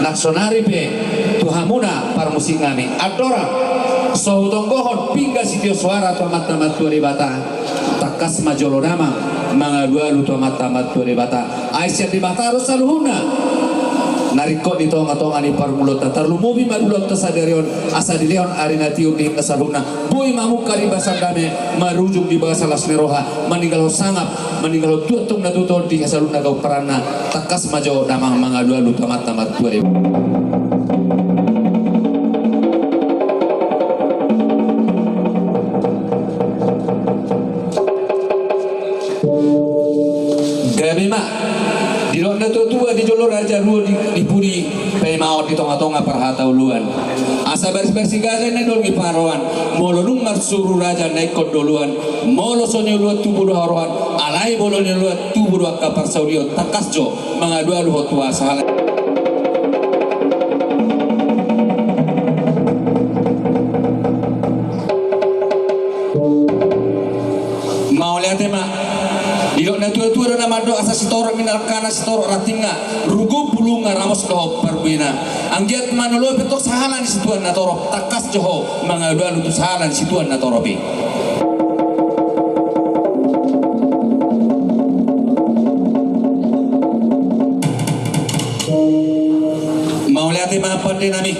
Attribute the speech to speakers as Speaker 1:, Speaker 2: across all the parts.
Speaker 1: naksonari pe tuhamuna par musik ngami adora so tonggohon pingga sitio suara to mata-mata tuari bata takas majolo nama mangadua lu to mata-mata tuari bata aisyah di bata saluhuna nariko di tonga-tonga ni par mulut tarlu mobi madulot tasaderion asa di leon arina tiup di kasaluna boy mamuk kari basandame marujung di bahasa lasneroha maningalo sangap maningalo tutung na tutol di kasaluna kau perana takas majo damang mangadua lu to mata-mata tuari Gabima di ronda tua di jolo raja dua di puri pay maot di tonga-tonga perhata uluan asa bersih-bersih gaza na dolgi paroan molo nung marsuru raja naik kodoluan molo sonyo luat tubuh haruan alai bolonyo luat tubuh kapar saudio takas jo mangadu alu hotua sahala mau lihat tema Dilo na tua-tua na mado asa sitoro minalkana sitoro ratinga rugo bulunga ramos doho parbina anggiat manolo betok sahalan di situan na toro takas joho mangaduan untuk sahalan di situan na toro bi mau lihat apa deh nami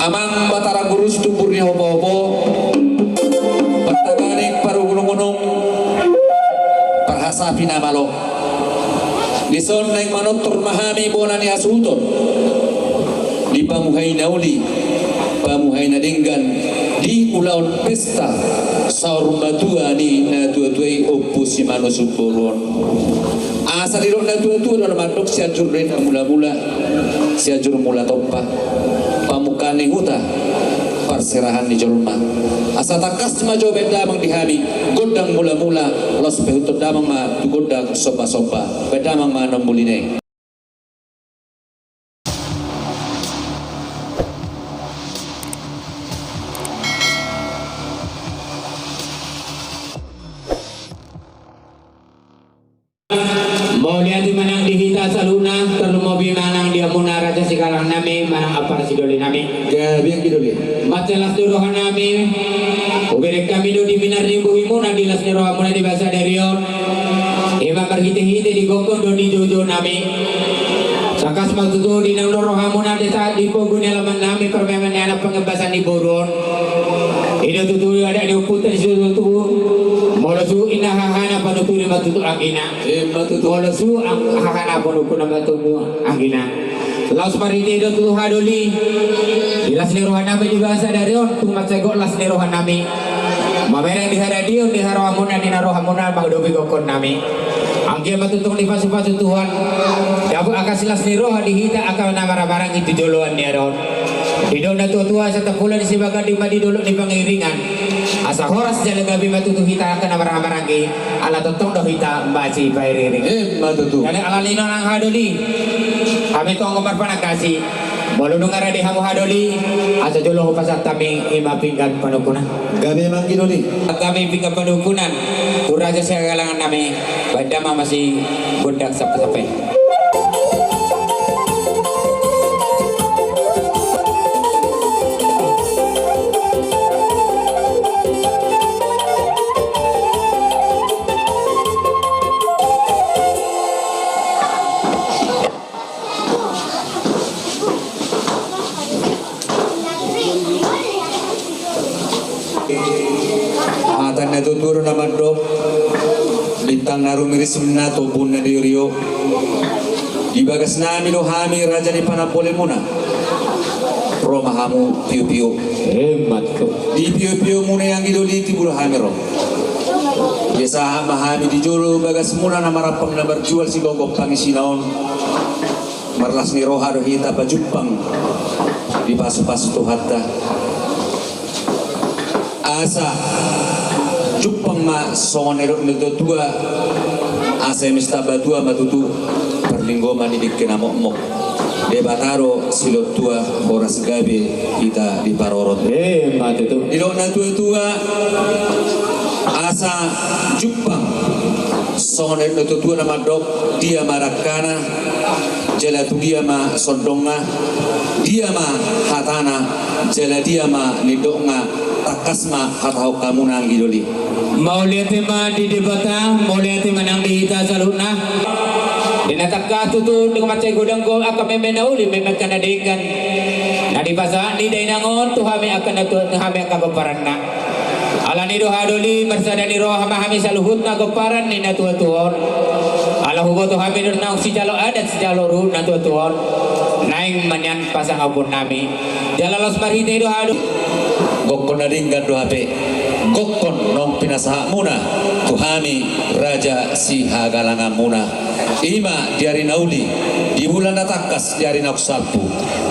Speaker 1: amang batara gurus tuburnya hobo-hobo pertaganik paru gunung-gunung perhasa pinamalo lison naik manotur mahami bonani asuton di pamuhai nauli pamuhai nadenggan di ulaun pesta saur batua ni na tua-tuai opus si mano suporon asal di na tua-tua dalam madok siajur rena mula-mula siajur mula topa pamukane huta perserahan di jolma asa takas majo beda mang dihami godang mula-mula los pehutut damang ma tu godang sopa-sopa beda mang ma nombuline
Speaker 2: mau lihat di manang dihita saluna terlu mobi manang dia munara si kalang nami manang apa si doli nami
Speaker 1: gabiang kidoli
Speaker 2: matelas durohan nami uberek kami do di minar di buhimu na di las niroha muna di bahasa derion ima berhite-hite di gokon do di jojo nami sakas magtutu di nang doroha muna di saat di pogun alaman nami permeman anak pengebasan di boron ino tutu ada di uputan di tutu molosu ina hahana panuturi matutu angina molosu hahana panuturi matutu angina laus pariti do tutu hadoli ilas nirohan nami di bahasa darion tumat segok las nirohan nami mamereng di haradion di harahamuna di narohamuna magdobi kokon nami angge matutung di pasu-pasu Tuhan dabu akasilas niroha dihita akal namara-barang itu joloan niaron hidona tua-tua serta pula di sibagan di madi dulu di pengiringan asa horas jalan gabi matutu hita akan namara-barang ala totong do hita mbaci bairiring
Speaker 1: matutu
Speaker 2: jadi ala lino nang hadoli kami tonggo marpanakasi bolu dungara di hamu hadoli asa jolo pasat kami ima pinggan panukunan
Speaker 1: gabi mang kidoli
Speaker 2: kami pinggan panukunan turaja saya galangan nami badama masih budak sampai-sampai
Speaker 1: na tuturo na mandok bintang narumiris na tubun na diyo di bagas namin o hami raja ni panapole muna pro mahamu piu-piu
Speaker 2: hemat ko
Speaker 1: di piu-piu muna yang idoliti bulu hami ro biasa mahami di jolo bagas muna na marapang na berjual si gogok pangisinaon marlas ni roha do hita pajupang di pasu-pasu tuhata asa Jupang ma songonero nito tua asa mista batua matutu perlinggo mani dikenamok-mok debataro silot tua horas gabe kita di parorot
Speaker 2: matutu
Speaker 1: ilo na tua asa Jupang songonero nito tua nama dok dia marakana jala tu dia ma sondonga, dia ma hatana, jala dia ma nidonga, takas ma hatau kamu nang idoli.
Speaker 2: Mau lihat tema di debata, mau lihat tema nang dihita saluna. Dinatakka tutu dengan macam godang go akan memenauli memekana dengan nadi basa ni dainangon tuhami akan tuhami akan goparanna. Ala ni doha doli bersada ni roh hami saluhut na goparan ni na tuan. Ala hubo tuhami nang si jalo adat si jalo ru na tuan. Naing manyan pasang abun nami. Jalalos marhite doha doli.
Speaker 1: Gokon na dengan doha pe. Gokon nong pinasaha muna tuhami raja si hagalangan muna. Ima diari nauli di bulan natakas diari naksalpu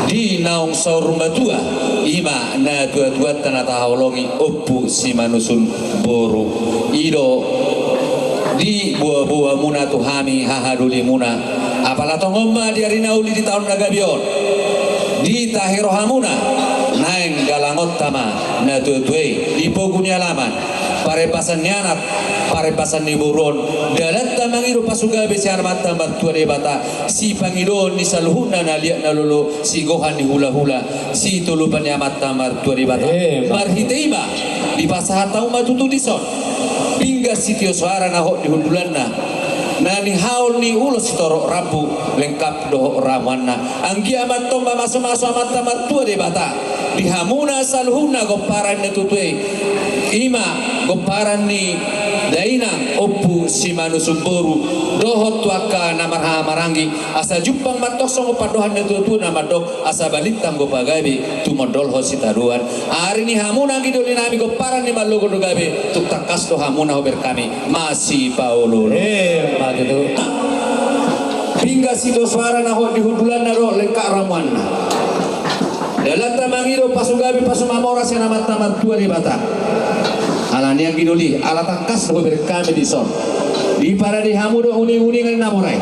Speaker 1: di naung saur matua ima na tua tanah taholongi opu si manusun boru ido di buah-buah muna tuhami hahaduli muna apalah tongomma diari nauli di tahun nagabion di tahirohamuna naeng galangot tama na tuai di pogunya laman parepasan nyanat parepasan ni buron dalat tamangiru pasuga besiar mata martua debata si pangiron ni saluhuna na liak na lolo si gohan ni hula-hula si tulupan ni mata martua debata marhiteiba di pasahata umat tutu dison pingga sitio suara na hok di hundulan na ni haul ni ulos torok rabu lengkap doh rawana anggi amat tomba maso-maso amat martua debata di hamuna saluhuna goparan na tutui ima goparan ni dainang opu si manusumboru dohot tuaka namarha marangi asa jumpang matok songo padohan na tutu nama dok asa balitang go pagabe tu modol hositaruan hari ni hamuna gidoli nami goparan ni malogo do gabe tuk takas do hamuna hober kami masih paulo begitu hingga sido suara na hot di hudulan na ro lengkak ramuan dalam tamangiro pasugabi pasumamora sa namat-namat tua di bata alani yang gidoli ala takas ho berkami di son di para di hamudo uni-uni ngan namorai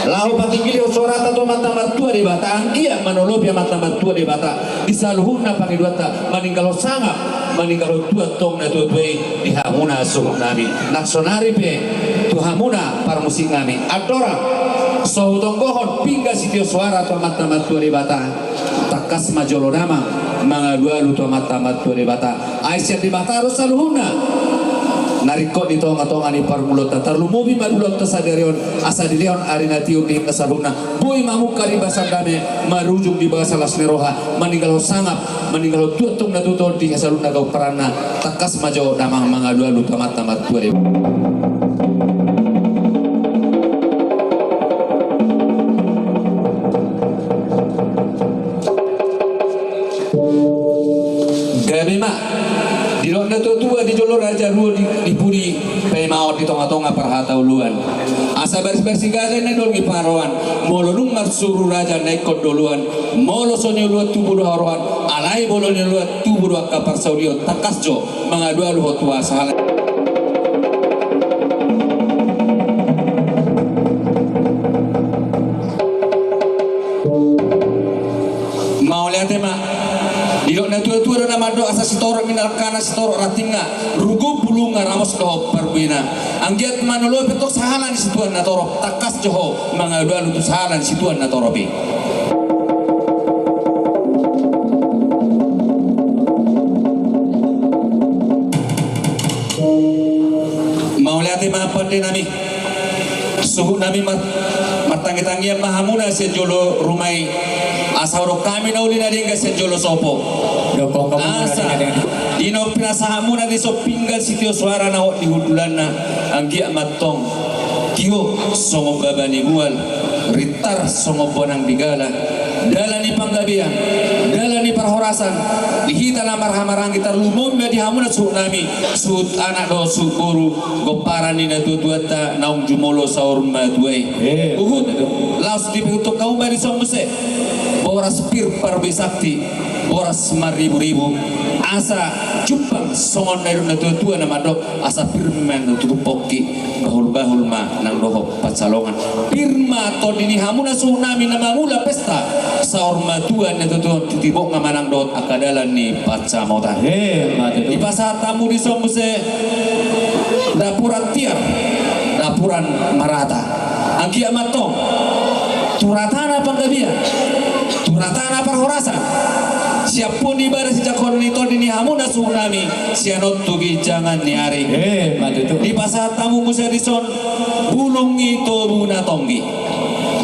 Speaker 1: lahu patigili sorata to mata-mata tua di bata angkia manolobi mata-mata tua di bata di saluhuna pangiduata maningkalo sangap maningkalo tua tong na tua-tua di hamuna suhuk nami naksonari pe tu hamuna parmusik nami adora so tonggohon pingga sitio suara to mata-mata tua di bata takas majolo nama mga dua luto mata-mata tua di bata aisyah di bata harus saluhuna narikot di tonga-tonga ni parmulot tarlumubi madulot tasaderion asadirion arinatium di kasaluna boy mamuka di basar dame marujung di bahasa lasneroha meninggal sangap meninggal tutung na tuton di kasaluna kau perana takas majo damang mga dua luto mata-mata tua di gabe mak di ronda tua di jolo raja ruo di puri pay maot di tonga-tonga parhata uluan asa bersih-bersih gale na dol giparoan molo nung marsuru raja naik kondoluan molo sonyo luat tubuh haroan alai bolo ni luat tubuh kapar saudio takas jo mga dua luho tua sahala mau lihat mak Ilok na tua-tua na mado asa sitorok minalkana sitorok ratinga rugo bulunga ramos doho parbina anggiat manolo petok sahalan situan na toro takas joho mga dua lutu sahalan situan na toro bi mau lihat apa deh nami suhu nami matanggi-tanggi mahamuna sejolo rumai asawro kami na uli na rin kasi jolo sopo asa ino pinasahamu na rin so pinggal sitio suara na di hudulan na ang giya matong tiyo songo babani buwal ritar songo bonang bigala dala ni panggabian dala ni parhorasan dihita na marhamarang gitar lumom di hamu na suhu nami suhut anak do sukuru goparan ni na tutuata naung jumolo sa urma duay uhud laos di pehutok kau bari somuse boras pir parbisakti boras maribu-ribu asa cupang songon na tua na madok asa pirman tutupoki bahul-bahul ma nang doho pacalongan pirma to dini hamuna tsunami na mamula pesta sa orma tua na tutu titibok nga manang dot akadalan ni pacamotan di pasar tamu di somuse dapuran tiar dapuran marata ang kiamat to turatana panggabian, turatana perhorasan. Siapun ibadah si jakon itu dini hamuna tsunami sianot tugi jangan niari.
Speaker 2: Matu tu.
Speaker 1: Di pasar tamu muserison bulung itu buna tonggi.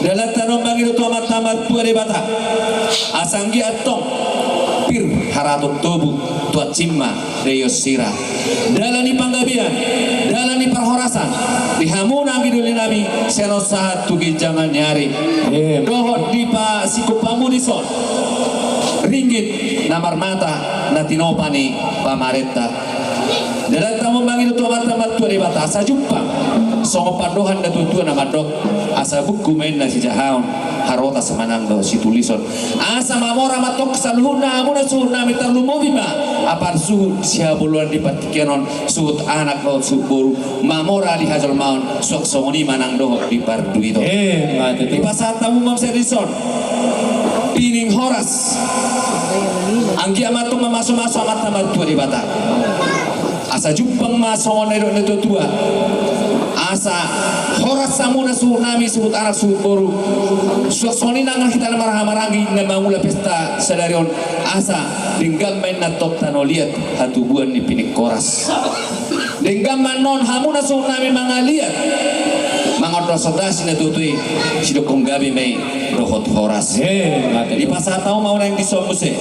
Speaker 1: Dalam tanong bagi itu amat tamat tua bata. Asanggi atong pir haratuk tubuh tuat cimma deyos sira. Dalam di panggabian, dalam di perhorasan, di hamuna gidulin nabi sianot saat tugi jangan niari. Dohot di pa sikupamu di son. Ringgit namar mata natinopani pamaretta dalam tamu bangin itu amat tua bata asa jumpa songo pandohan da tua nama dok asa buku main na si jahaon harota semanang do si tulison asa mamora matok salhuna amuna suhuna mitarlu mobiba apar suhut siya buluan di patikenon suhut anak do suburu mamora di hajol maon sok songoni manang do di pardu itu di pasar tamu mam serison pining horas anggi amatung masuk amat tamat tua di bata asa jumpang masuk nero neto tua asa horas samuna suhut nami suhut anak suhut boru suasoni nangan kita marah-marahi ngemangula pesta sadarion asa dinggal main natok tanoliat hatubuan di pinik koras dinggal manon hamuna suhut nami mangaliat mangoto sodasi na tutui sidokong gabi may rohot horas di pasar tao mau nang disomuse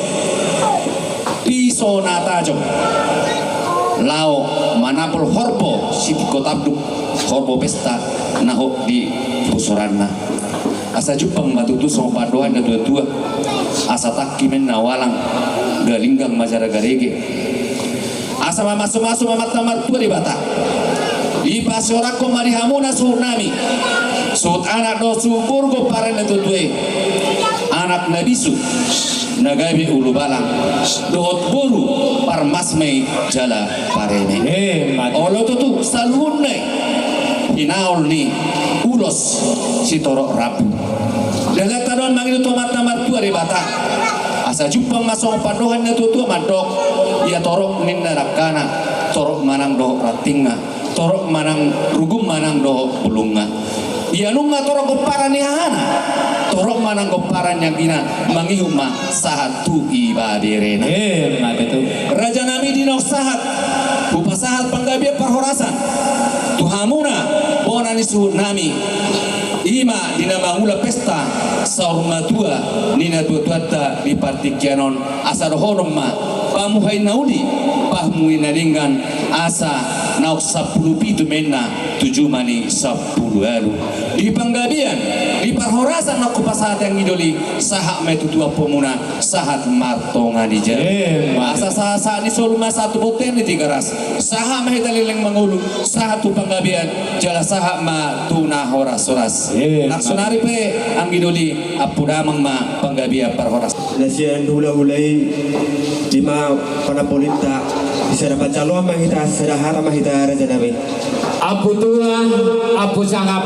Speaker 1: piso na tajo lao manapol horbo siti kotabduk horbo pesta naho di pusuranna asa jupang matutu song padohan na tua asa takki men nawalang galinggang majara garege asa masuk mamat tua di bata di pasorako marihamuna suhnami sut anak do suburgo paren tutue anak nabisu nagabi ulu balang dohot buru parmasmei jala parene olo tutu salhunne inaul ni ulos si torok rabu dalam tadon mangilu tomat tua di bata asa jupang masong padohan na tutu mandok ia torok ninda rakana torok manang do ratinga torok manang rugum manang do pulunga ia nunga torok goparan hana torok manang goparan yang gina mangihuma sahat tu ibadirena raja nabi dinok sahat bupa sahat panggabia perhorasan tuhamuna bonani suhut nami ima dina mangula pesta saurma tua nina tua di partikianon asar honom ma pamuhay nauli pahmuhi nalingan asa nauk 10 pitu menna 7 mani 10 alu di panggabian di parhorasan nauk kupasahat yang idoli sahak metutua pemuna sahat martonga di jari asa sahat ni soluma satu boten di tiga ras sahak mahidalileng mangulu sahat tu panggabian jala sahak ma tuna horas-horas naksunari pe ang idoli apudamang ma panggabia parhoras
Speaker 3: nasian hula-hulai lima panapolita bisa dapat calon mahita sedahara mahita raja nabi
Speaker 2: Apu tua, apu sangap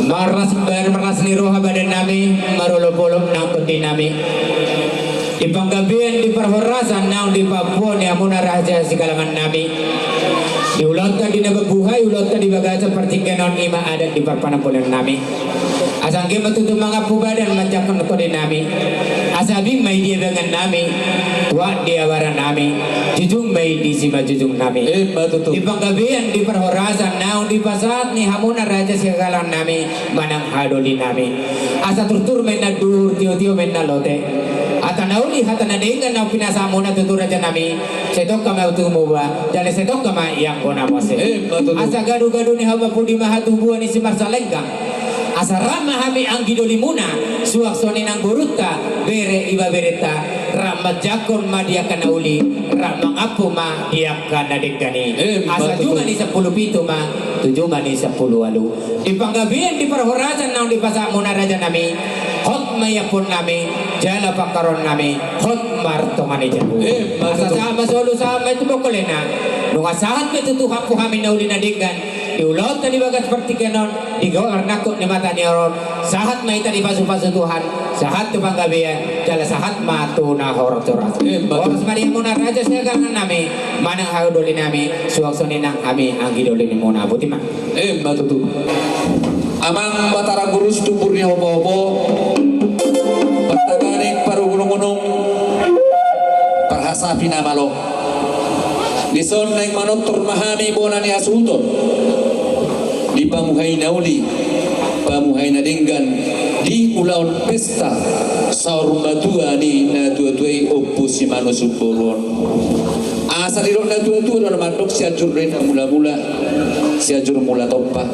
Speaker 2: maras ni roha badan nami marolo-bolok nang kundi nami di panggabian di perhorasan nang di Papua ni amuna raja sikalangan nami di ulota di nababuhay ulota di bagaja pertiganon ima adat di parpanapulan nami asangge matutu mangapu badan manjakon kode nami asabi may dia dengan nami tua dia waran nami jujung may di sima jujung nami di panggabian di perhorasan naung di pasat ni hamuna raja sikalang nami manang hadoli nami asa turtur mena dur tio mena lote atanauli hatana dengan nau pinasamuna tutur raja nami setok kama utumuba jale setok kama yang kona mose asa gadu-gadu ni haba pudi mahatubuan ni si marsalenggang asa rama hami anggidoli muna suak soni nang buruta bere iba bereta ramat jakon madia kana uli ramang apu ma dia kana dekani asa juga ni 10 pitu ma 7 mani 10 alu di panggabian di perhorasan nang di pasak muna raja nami hot mayapun nami jala pakaron nami hot martomani jabu asa sama solu sama itu bokolena nunga sahat metutu hapu hami nauli nadegan diulot tadi bagat seperti kenon digawar nakut di mata ni orang sahat mai tadi pasu-pasu Tuhan sahat tu panggabean jala sahat matu na horok coras orang semari muna raja saya kangen nami manang hau doli nami suaksoni nang kami anggi doli ni muna buti mah
Speaker 1: matutu amang batara gurus tuburnya opo-opo pataganik paru gunung-gunung parhasa pinamalo lison naik manotor mahami bonan ni asuton di pamuhay na uli pamuhay na dinggan di ulaon pesta saur batua ni na tua-tuai opo si mano suboron asa di na tua-tua na mandok si ajur rin mula-mula si ajur mula topa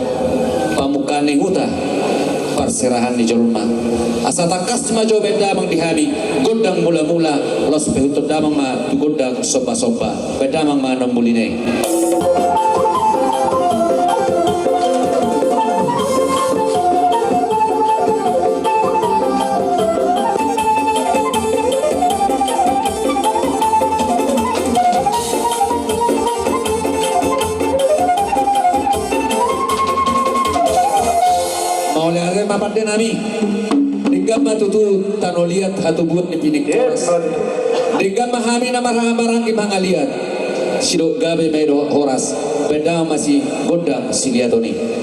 Speaker 1: pamukane huta perserahan di Jerman asa takas majo beda mang dihami godang mula-mula los pehutod damang ma godang soba-soba beda mang manom muline papadde nami dinggam matutu tanoliat hatu buat ni pinik horas dinggam mahami na marang-marang ki mangaliat sidok gabe medo horas beda masih gondang siliatoni